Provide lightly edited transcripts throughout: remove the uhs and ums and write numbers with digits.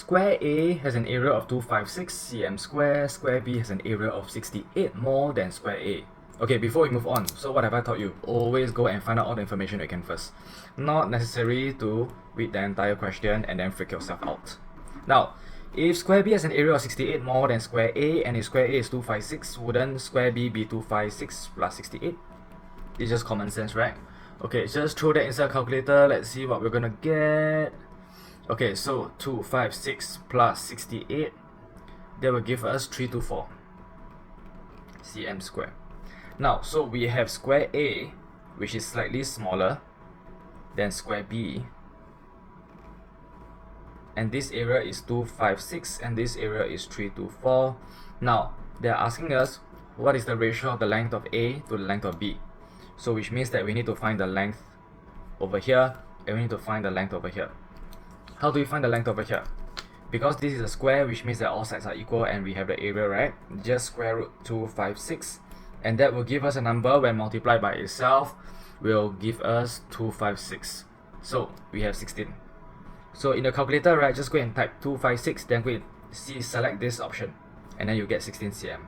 square A has an area of 256 cm square, square B has an area of 68 more than square A. Okay, before we move on, so what have I taught you? Always go and find out all the information you can first. Not necessary to read the entire question and then freak yourself out. Now, if square B has an area of 68 more than square A, and if square A is 256, wouldn't square B be 256 plus 68? It's just common sense, right? Okay, just throw that inside a calculator. Let's see what we're gonna get. Okay, so 256 plus 68, that will give us 324 cm square. Now, so we have square A, which is slightly smaller than square B, and this area is 256 and this area is 324. Now, they're asking us what is the ratio of the length of A to the length of B. So which means that we need to find the length over here and we need to find the length over here. How do we find the length over here? Because this is a square, which means that all sides are equal and we have the area, right? Just square root 256, and that will give us a number when multiplied by itself will give us 256. So we have 16. So in the calculator, right, just go and type 256, then go and select this option, and then you get 16 cm.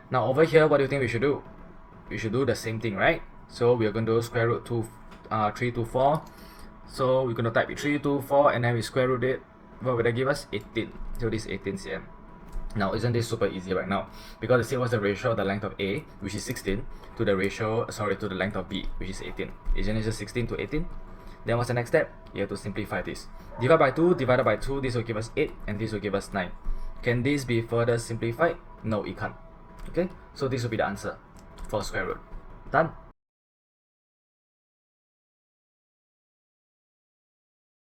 Now over here, what do you think we should do? We should do the same thing, right? So we're going to do square root 324. So we're going to type 324 and then we square root it. What would that give us? 18. So this is 18 cm. Now, isn't this super easy right now? Because it says what's the ratio of the length of A, which is 16, to the to the length of B, which is 18. Isn't it just 16 to 18? Then what's the next step? You have to simplify this. Divide by 2, divided by 2, this will give us 8, and this will give us 9. Can this be further simplified? No, it can't. Okay, so this will be the answer for square root. Done.